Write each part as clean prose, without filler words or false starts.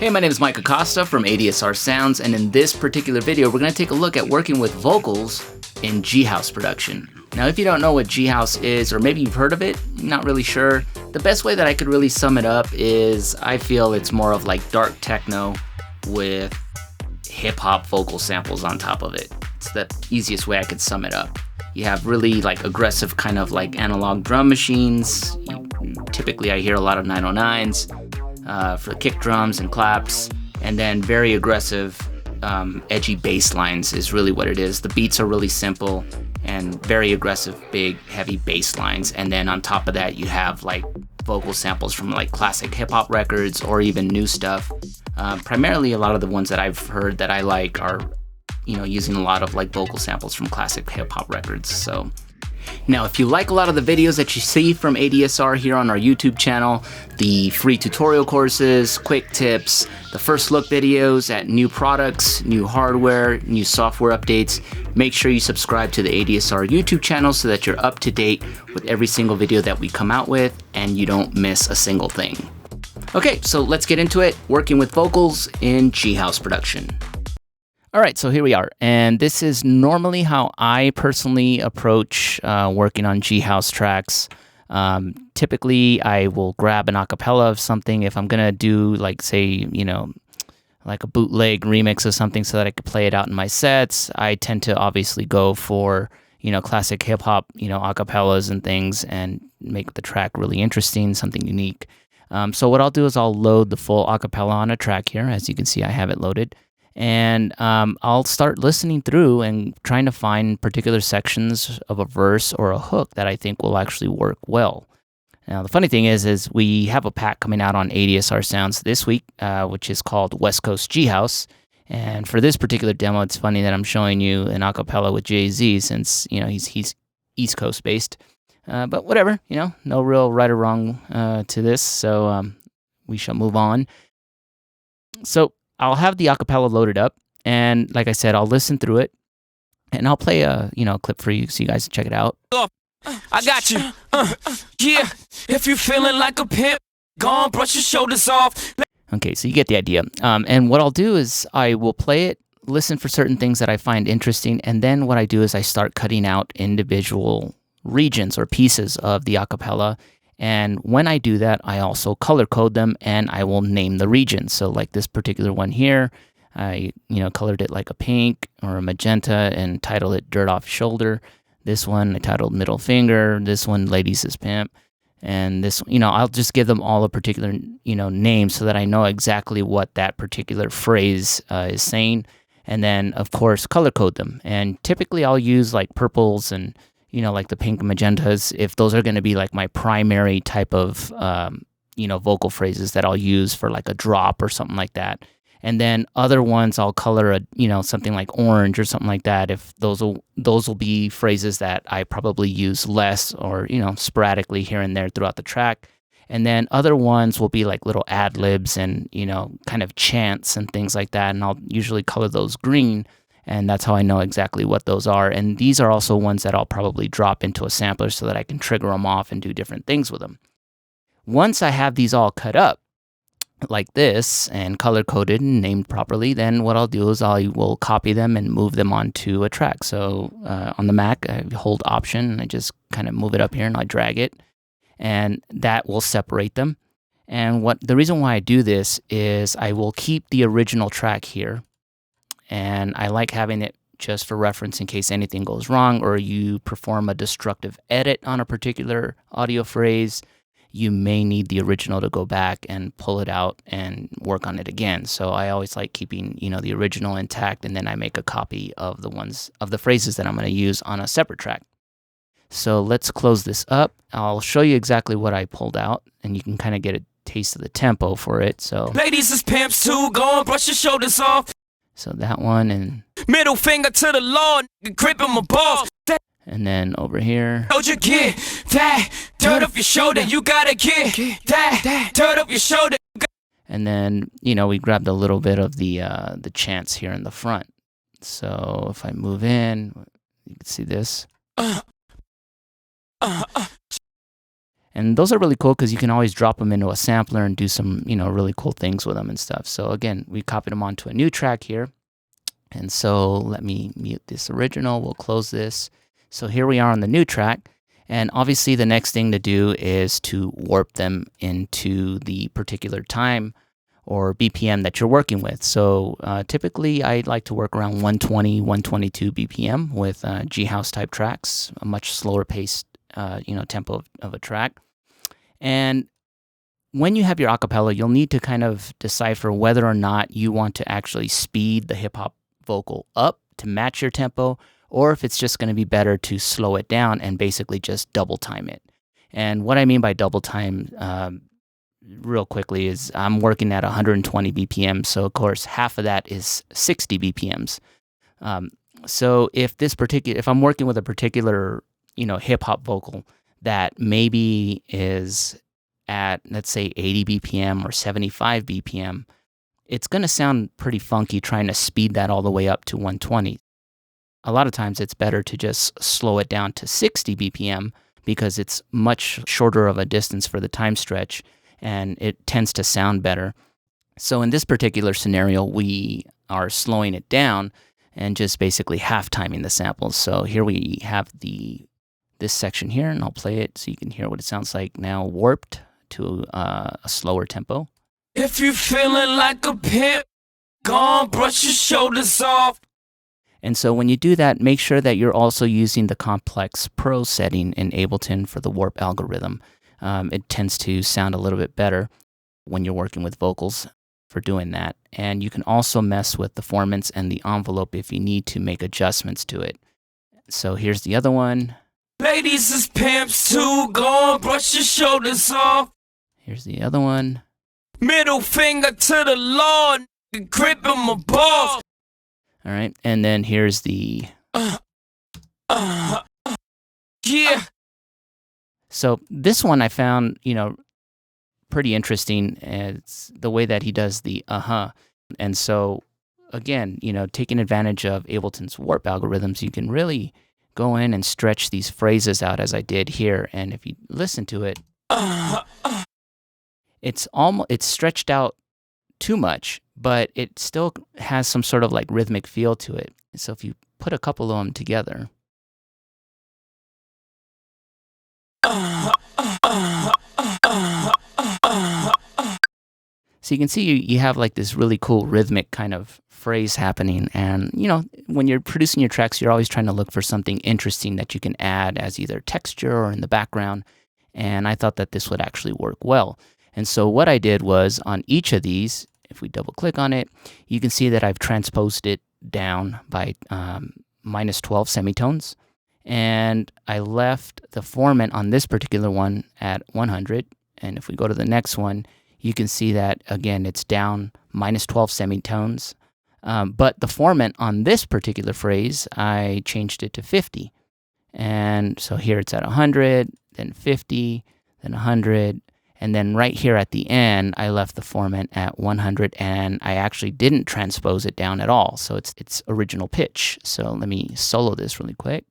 Hey, my name is Mike Acosta from ADSR Sounds, and in this particular video, we're going to take a look at working with vocals in G-House production. Now, if you don't know what G-House is, or maybe you've heard of it, not really sure, the best way that I could really sum it up is I feel it's more of like dark techno with hip-hop vocal samples on top of it. It's the easiest way I could sum it up. You have really like aggressive kind of like analog drum machines. Typically I hear a lot of 909s for kick drums and claps, and then very aggressive edgy bass lines is really what it is. The beats are really simple and very aggressive, big, heavy bass lines, and then on top of that you have like vocal samples from like classic hip-hop records or even new stuff. Primarily a lot of the ones that I've heard that I like are using a lot of like vocal samples from classic hip-hop records. So now, if you like a lot of the videos that you see from ADSR here on our YouTube channel, the free tutorial courses, quick tips, the first look videos at new products, new hardware, new software updates, make sure you subscribe to the ADSR YouTube channel so that you're up to date with every single video that we come out with and you don't miss a single thing. Okay, so let's get into it, working with vocals in G-House production. Alright, so here we are, and this is normally how I personally approach working on G-House tracks. Typically, I will grab an acapella of something if I'm going to do, like, say, like a bootleg remix of something so that I could play it out in my sets. I tend to obviously go for, classic hip-hop, acapellas and things and make the track really interesting, something unique. So what I'll do is I'll load the full acapella on a track here. As you can see, I have it loaded. And I'll start listening through and trying to find particular sections of a verse or a hook that I think will actually work well. Now, the funny thing is we have a pack coming out on ADSR Sounds this week, which is called West Coast G-House. And for this particular demo, it's funny that I'm showing you an acapella with Jay-Z since, he's East Coast based. But whatever, no real right or wrong to this. So we shall move on. So I'll have the acapella loaded up, and like I said, I'll listen through it, and I'll play a clip for you so you guys can check it out. I got you. Yeah, if you feeling like a pimp, go on, brush your shoulders off. Okay, so you get the idea. And what I'll do is I will play it, listen for certain things that I find interesting, and then what I do is I start cutting out individual regions or pieces of the acapella. And when I do that, I also color code them and I will name the region. So like this particular one here, I colored it like a pink or a magenta and titled it Dirt Off Shoulder. This one I titled Middle Finger. This one Ladies is Pimp. And this, I'll just give them all a particular, name so that I know exactly what that particular phrase is saying. And then, of course, color code them. And typically I'll use like purples and like the pink and magentas, if those are going to be like my primary type of, vocal phrases that I'll use for like a drop or something like that. And then other ones I'll color something like orange or something like that, if those will be phrases that I probably use less or, sporadically here and there throughout the track. And then other ones will be like little ad libs and, kind of chants and things like that. And I'll usually color those green. And that's how I know exactly what those are. And these are also ones that I'll probably drop into a sampler so that I can trigger them off and do different things with them. Once I have these all cut up like this and color-coded and named properly, then what I'll do is I will copy them and move them onto a track. So on the Mac, I hold Option, and I just kind of move it up here and I drag it. And that will separate them. And the reason why I do this is I will keep the original track here. And I like having it just for reference in case anything goes wrong or you perform a destructive edit on a particular audio phrase. You may need the original to go back and pull it out and work on it again. So I always like keeping, the original intact, and then I make a copy of the phrases that I'm going to use on a separate track. So let's close this up. I'll show you exactly what I pulled out, and you can kind of get a taste of the tempo for it. So Ladies is pimps too, go on, brush your shoulders off. So that one, and middle finger to the Lord, grip him a ball. And then over here. Don't you get that dirt off your shoulder? You gotta get that dirt off your shoulder. And then, we grabbed a little bit of the chants here in the front. So if I move in, you can see this. And those are really cool because you can always drop them into a sampler and do some, really cool things with them and stuff. So again, we copied them onto a new track here. And so let me mute this original. We'll close this. So here we are on the new track. And obviously the next thing to do is to warp them into the particular time or BPM that you're working with. So typically I like to work around 120, 122 BPM with G-House type tracks, a much slower paced tempo of a track. And when you have your acapella, you'll need to kind of decipher whether or not you want to actually speed the hip hop vocal up to match your tempo, or if it's just going to be better to slow it down and basically just double time it. And what I mean by double time, real quickly, is I'm working at 120 BPM, so of course half of that is 60 BPMs. So if I'm working with a particular hip hop vocal that maybe is at, let's say, 80 BPM or 75 BPM, it's going to sound pretty funky trying to speed that all the way up to 120. A lot of times it's better to just slow it down to 60 BPM because it's much shorter of a distance for the time stretch and it tends to sound better. So in this particular scenario, we are slowing it down and just basically half timing the samples. So here we have this section here, and I'll play it so you can hear what it sounds like now, warped to a slower tempo. If you feeling like a pimp, go on, brush your shoulders off. And so when you do that, make sure that you're also using the complex pro setting in Ableton for the warp algorithm. It tends to sound a little bit better when you're working with vocals for doing that. And you can also mess with the formants and the envelope if you need to make adjustments to it. So here's the other one. Ladies is pimps too, go on, brush your shoulders off. Here's the other one. Middle finger to the Lord, grip him a ball. All right, and then here's the... Yeah. So this one I found, pretty interesting. It's the way that he does the And so, again, taking advantage of Ableton's warp algorithms, you can really go in and stretch these phrases out as I did here. And if you listen to it, it's stretched out too much, but it still has some sort of like rhythmic feel to it. So if you put a couple of them together. So you can see you have like this really cool rhythmic kind of phrase happening. And, when you're producing your tracks, you're always trying to look for something interesting that you can add as either texture or in the background. And I thought that this would actually work well. And so what I did was on each of these, if we double click on it, you can see that I've transposed it down by minus 12 semitones. And I left the formant on this particular one at 100. And if we go to the next one, you can see that, again, it's down minus 12 semitones. But the formant on this particular phrase, I changed it to 50. And so here it's at 100, then 50, then 100. And then right here at the end, I left the formant at 100, and I actually didn't transpose it down at all. So it's its original pitch. So let me solo this really quick.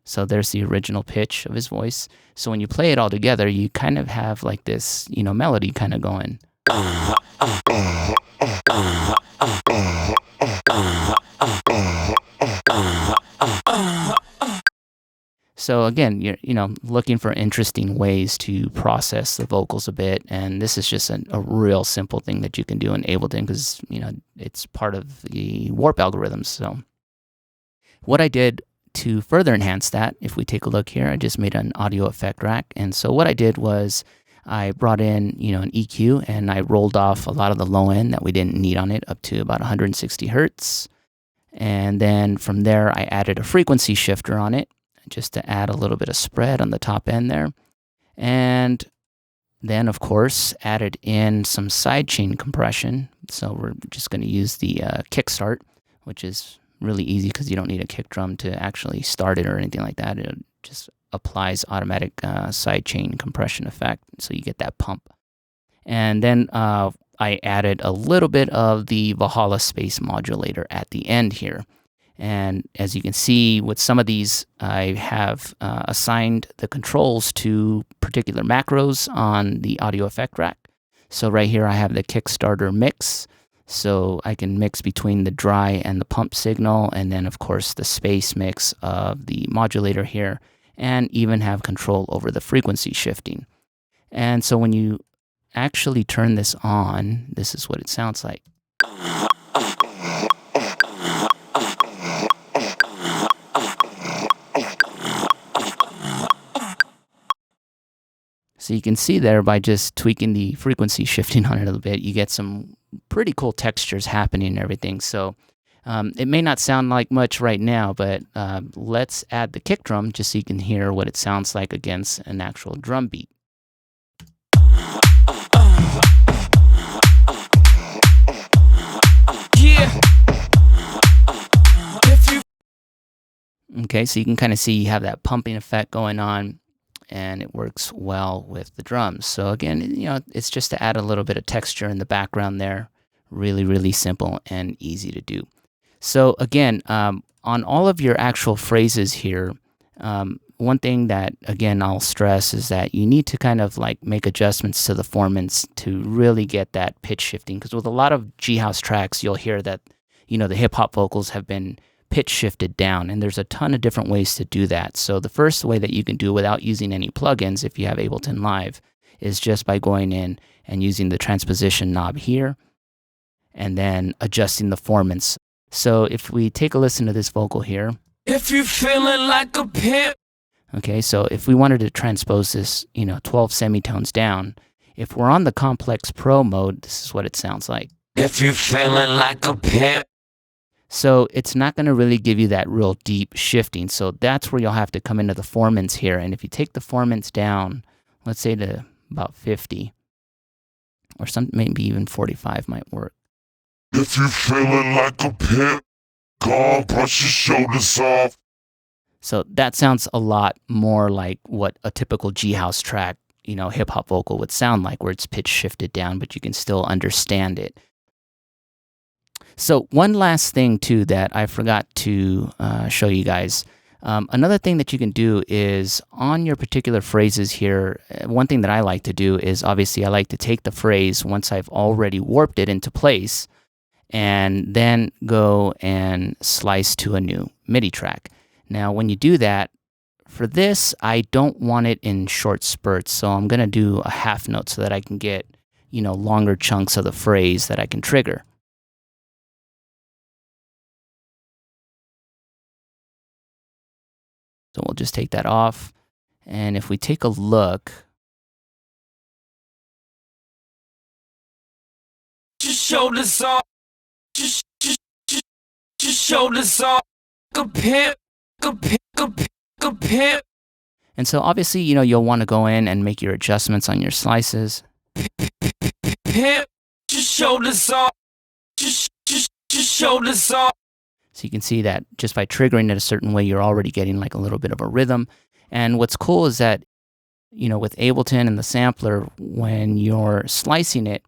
So there's the original pitch of his voice. So when you play it all together, you kind of have like this, melody kind of going. So again, you're looking for interesting ways to process the vocals a bit, and this is just a real simple thing that you can do in Ableton because it's part of the warp algorithms. So what I did to further enhance that, if we take a look here, I just made an audio effect rack, and so what I did was I brought in an EQ and I rolled off a lot of the low end that we didn't need on it up to about 160 hertz, and then from there I added a frequency shifter on it, just to add a little bit of spread on the top end there. And then, of course, added in some sidechain compression. So we're just going to use the kickstart, which is really easy because you don't need a kick drum to actually start it or anything like that. It just applies automatic sidechain compression effect, so you get that pump. And then I added a little bit of the Valhalla space modulator at the end here. And as you can see with some of these, I have assigned the controls to particular macros on the audio effect rack. So right here I have the Kickstarter mix. So I can mix between the dry and the pump signal, and then of course the space mix of the modulator here, and even have control over the frequency shifting. And so when you actually turn this on, this is what it sounds like. So you can see there, by just tweaking the frequency shifting on it a little bit, you get some pretty cool textures happening and everything. So it may not sound like much right now, but let's add the kick drum just so you can hear what it sounds like against an actual drum beat. Yeah. Okay, so you can kind of see you have that pumping effect going on, and it works well with the drums. So again, you know, it's just to add a little bit of texture in the background there. Really, really simple and easy to do. So again, on all of your actual phrases here, one thing that, again, I'll stress is that you need to kind of like make adjustments to the formants to really get that pitch shifting. Because with a lot of G-House tracks, you'll hear that, you know, the hip-hop vocals have been pitch shifted down, and there's a ton of different ways to do that. So the first way that you can do without using any plugins, if you have Ableton Live, is just by going in and using the transposition knob here, and then adjusting the formants. So if we take a listen to this vocal here. If you feeling like a pimp. Okay, so if we wanted to transpose this, you know, 12 semitones down, if we're on the Complex Pro mode, this is what it sounds like. If you feeling like a pimp. So it's not going to really give you that real deep shifting. So that's where you'll have to come into the formants here. And if you take the formants down, let's say to about 50, or some, maybe even 45 might work. If you feeling like a pimp, go on, brush your shoulders off. So that sounds a lot more like what a typical G-House track, you know, hip-hop vocal would sound like, where it's pitch shifted down, but you can still understand it. So one last thing, too, that I forgot to show you guys. Another thing that you can do is on your particular phrases here, one thing that I like to do is, obviously, I like to take the phrase once I've already warped it into place and then go and slice to a new MIDI track. Now, when you do that, for this, I don't want it in short spurts, so I'm going to do a half note so that I can get, you know, longer chunks of the phrase that I can trigger. So we'll just take that off. And if we take a look, Just shoulders off. Just shoulders off. A pimp. A pimp. and so obviously, you know, you'll want to go in and make your adjustments on your slices. Pimp. Just shoulders off. Just shoulders off. So you can see that just by triggering it a certain way, you're already getting like a little bit of a rhythm. And what's cool is that, you know, with Ableton and the sampler, when you're slicing it,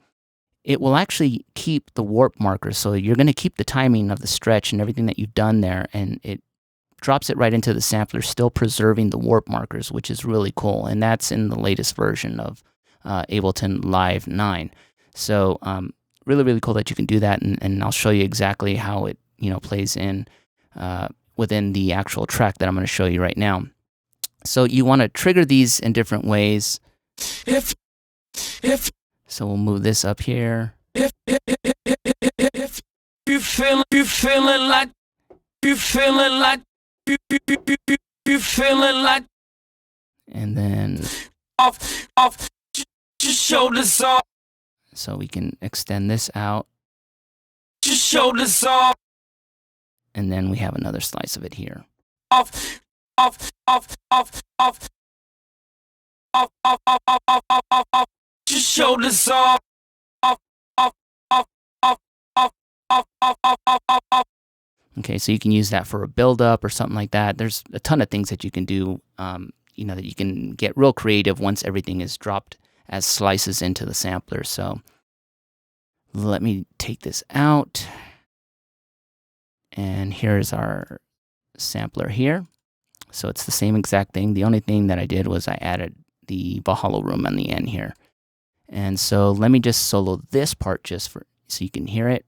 it will actually keep the warp markers. So you're going to keep the timing of the stretch and everything that you've done there, and it drops it right into the sampler, still preserving the warp markers, which is really cool. And that's in the latest version of Ableton Live 9. So really, really cool that you can do that, and I'll show you exactly how it, you know, plays in within the actual track that I'm going to show you right now. So you want to trigger these in different ways. If So we'll move this up here. If you feeling like you feeling like And then off just shoulders off. so we can extend this out. Just shoulders off. And then we have another slice of it here. Off. Just shoulders off. Okay, so you can use that for a build-up or something like that. There's a ton of things that you can do, you know, that you can get real creative once everything is dropped as slices into the sampler. So let me take this out. And here's our sampler here. So it's the same exact thing. The only thing that I did was I added the Valhalla room on the end here. And so let me just solo this part just for so you can hear it.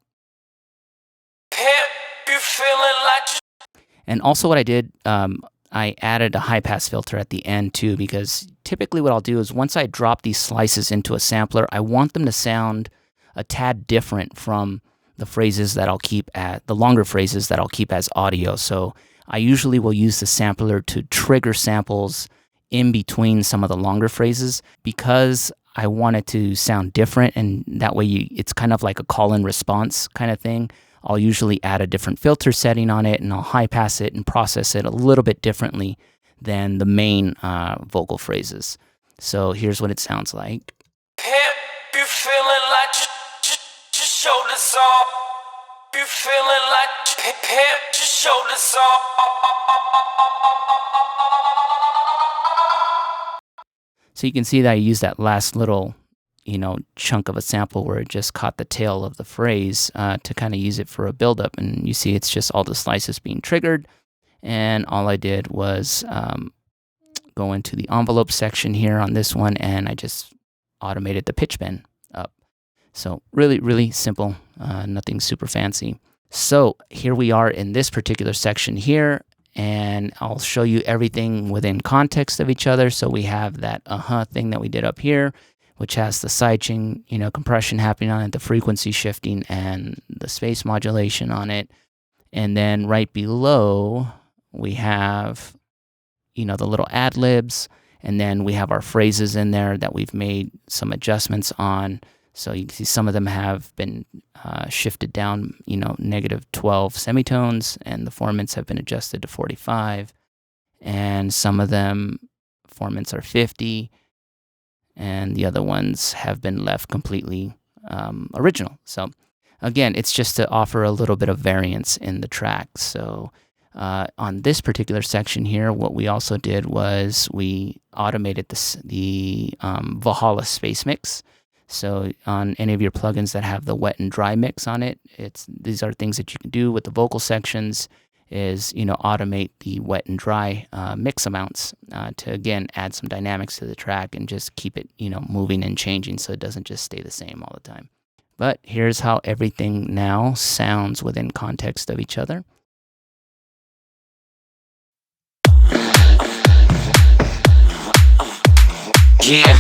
And also what I did, I added a high pass filter at the end too, because typically what I'll do is once I drop these slices into a sampler, I want them to sound a tad different from the phrases that I'll keep at the longer phrases that I'll keep as audio. So I usually will use the sampler to trigger samples in between some of the longer phrases because I want it to sound different, and that way it's kind of like a call and response kind of thing. I'll usually add a different filter setting on it, and I'll high pass it and process it a little bit differently than the main vocal phrases. So here's what it sounds like. Pimp, you feeling like just show this off. You feeling like pimp, just show this off. So you can see that I used that last little, chunk of a sample where it just caught the tail of the phrase to kind of use it for a buildup. And you see it's just all the slices being triggered. And all I did was go into the envelope section here on this one, and I just automated the pitch bend up. So really, really simple, nothing super fancy. So here we are in this particular section here, and I'll show you everything within context of each other. So we have that thing that we did up here, which has the sidechain, compression happening on it, the frequency shifting, and the space modulation on it. And then right below, we have, the little ad-libs, and then we have our phrases in there that we've made some adjustments on. So you can see some of them have been shifted down, -12 semitones, and the formants have been adjusted to 45. And some of them, formants are 50, and the other ones have been left completely original. So again, it's just to offer a little bit of variance in the track. So on this particular section here, what we also did was we automated the Valhalla space mix. So on any of your plugins that have the wet and dry mix on it, these are things that you can do with the vocal sections is, automate the wet and dry mix amounts to, again, add some dynamics to the track and just keep it, moving and changing so it doesn't just stay the same all the time. But here's how everything now sounds within context of each other. Yeah.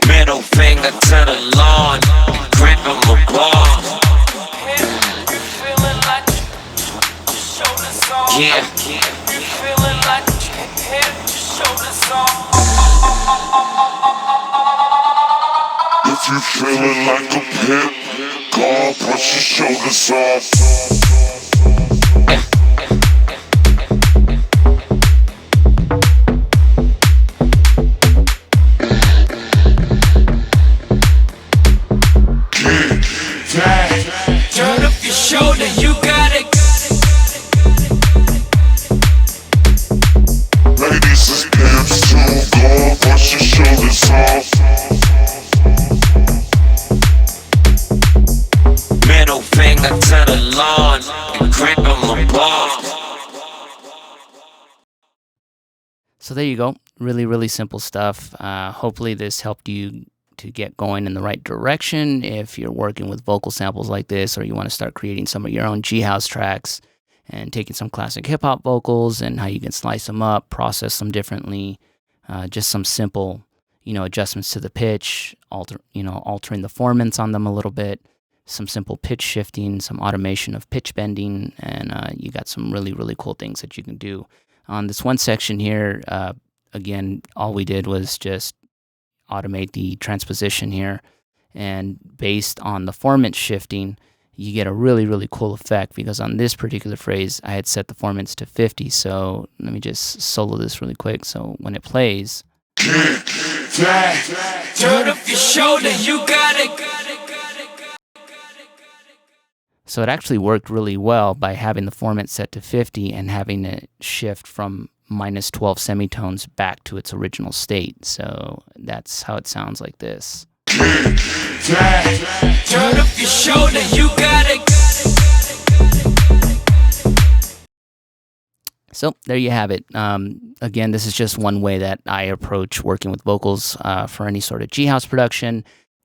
Middle finger to the lawn, grip on the ball. Yeah. If you feeling like a pimp, go on, brush your shoulders off. Turn up your shoulder, you got it. Ladies is pimps too, go on, brush your shoulders off. Middle finger to the lawn, grip on the ball. So there you go. Really, really simple stuff. Hopefully this helped you to get going in the right direction if you're working with vocal samples like this, or you want to start creating some of your own G-House tracks and taking some classic hip-hop vocals and how you can slice them up, process them differently, just some simple, adjustments to the pitch, altering the formants on them a little bit, some simple pitch shifting, some automation of pitch bending, and you got some really, really cool things that you can do. On this one section here, again, all we did was just automate the transposition here, and based on the formant shifting, you get a really, really cool effect, because on this particular phrase, I had set the formants to 50. So let me just solo this really quick. So when it plays, Turn up your shoulder, you got it. so it actually worked really well by having the formant set to 50 and having it shift from -12 semitones back to its original state. So that's how it sounds like this. kick that. Turn up your shoulder, you gotta. So there you have it. Again, this is just one way that I approach working with vocals for any sort of G-House production.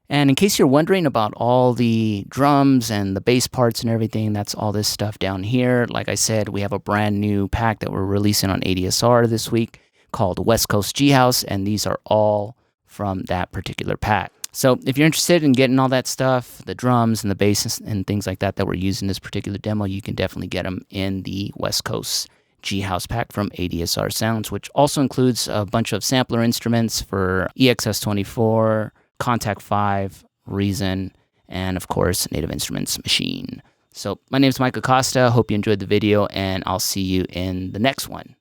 And in case you're wondering about all the drums and the bass parts and everything, that's all this stuff down here. Like I said, we have a brand new pack that we're releasing on ADSR this week called West Coast G-House, and these are all from that particular pack. So if you're interested in getting all that stuff, the drums and the bass and things like that we're using in this particular demo, you can definitely get them in the West Coast G-House pack from ADSR Sounds, which also includes a bunch of sampler instruments for EXS24, Kontakt 5, Reason, and of course, Native Instruments Maschine. So my name is Mike Acosta. Hope you enjoyed the video, and I'll see you in the next one.